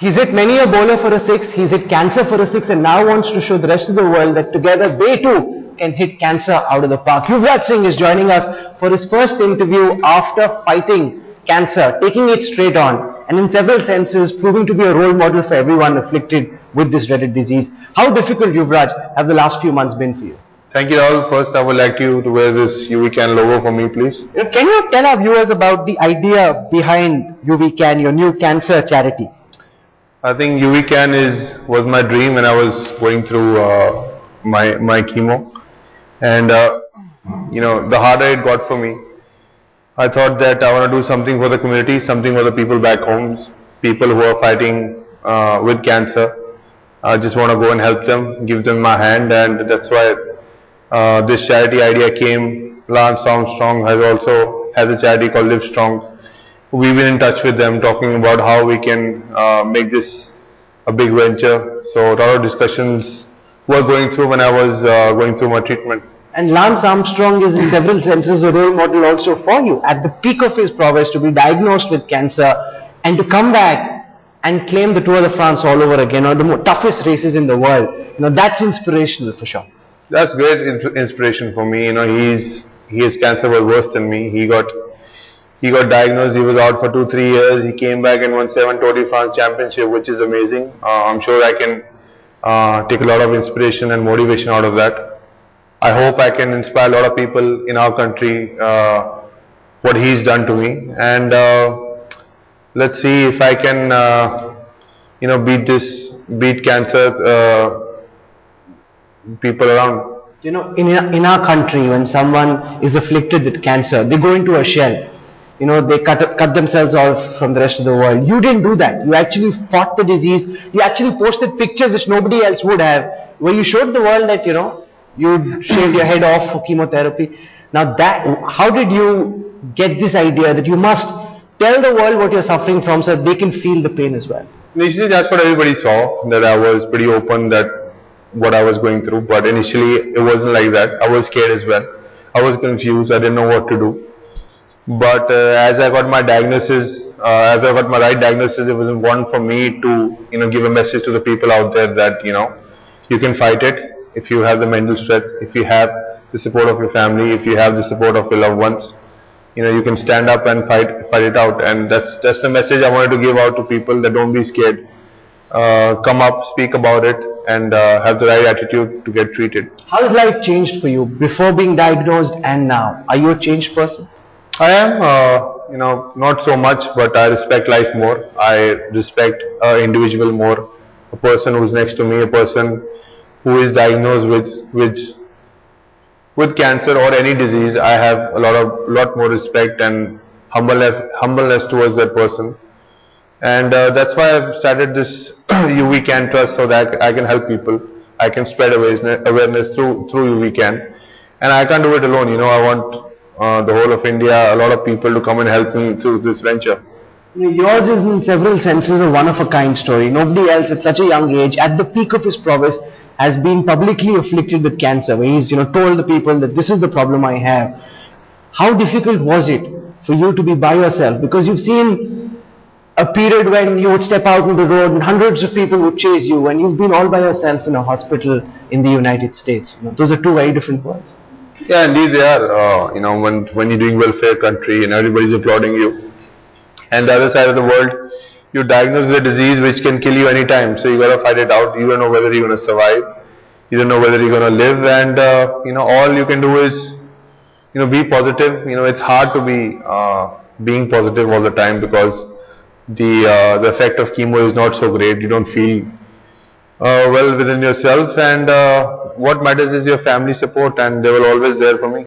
He's hit many a bowler for a six, he's hit cancer for a six, and now wants to show the rest of the world that together they too can hit cancer out of the park. Yuvraj Singh is joining us for his first interview after fighting cancer, taking it straight on, and in several senses proving to be a role model for everyone afflicted with this dreaded disease. How difficult, Yuvraj, have the last few months been for you? Thank you, Rahul. First, I would like you to wear this UV Can logo for me, please. Can you tell our viewers about the idea behind UV Can, your new cancer charity? I think UV Can was my dream when I was going through my chemo, and the harder it got for me, I thought that I want to do something for the community, something for the people back home, people who are fighting with cancer. I just want to go and help them, give them my hand, and that's why this charity idea came. Lance Armstrong has a charity called Live Strong. We've been in touch with them, talking about how we can make this a big venture. So a lot of discussions were going through when I was going through my treatment. And Lance Armstrong is in several senses a role model also for you. At the peak of his prowess, to be diagnosed with cancer and to come back and claim the Tour de France all over again, or the toughest races in the world, that's inspirational for sure. That's great inspiration for me. His cancer was worse than me. He got diagnosed, he was out for 2-3 years, he came back and won 7 Tour de France championship, which is amazing. I'm sure I can take a lot of inspiration and motivation out of that. I hope I can inspire a lot of people in our country, what he's done to me, and let's see if I can beat cancer people around. In our country, when someone is afflicted with cancer, they go into a shell. They cut themselves off from the rest of the world. You didn't do that. You actually fought the disease. You actually posted pictures which nobody else would have, where you showed the world that, you'd shaved your head off for chemotherapy. Now how did you get this idea that you must tell the world what you're suffering from so that they can feel the pain as well? Initially, that's what everybody saw, that I was pretty open that what I was going through. But initially, it wasn't like that. I was scared as well. I was confused. I didn't know what to do. But as I got my diagnosis, as I got my right diagnosis, it was important for me to, give a message to the people out there that, you can fight it if you have the mental strength, if you have the support of your family, if you have the support of your loved ones. You can stand up and fight it out. And that's the message I wanted to give out to people, that don't be scared. Come up, speak about it, and have the right attitude to get treated. How has life changed for you before being diagnosed and now? Are you a changed person? I am, not so much, but I respect life more. I respect an individual more, a person who's next to me, a person who is diagnosed with cancer or any disease. I have a lot more respect and humbleness towards that person, and that's why I've started this UV Can Trust, so that I can help people. I can spread awareness through UV Can, and I can't do it alone. I want the whole of India, a lot of people to come and help me through this venture. Yours is in several senses a one-of-a-kind story. Nobody else at such a young age, at the peak of his prowess, has been publicly afflicted with cancer, where he's told the people that this is the problem I have. How difficult was it for you to be by yourself? Because you've seen a period when you would step out on the road and hundreds of people would chase you, and you've been all by yourself in a hospital in the United States. Those are two very different worlds. Yeah, indeed they are. When you're doing welfare country and everybody's applauding you, and the other side of the world, you're diagnosed with a disease which can kill you anytime. So you gotta fight it out. You don't know whether you're gonna survive. You don't know whether you're gonna live. And all you can do is be positive. It's hard to be being positive all the time, because the effect of chemo is not so great. You don't feel well within yourself, and what matters is your family support, and they will always there for me.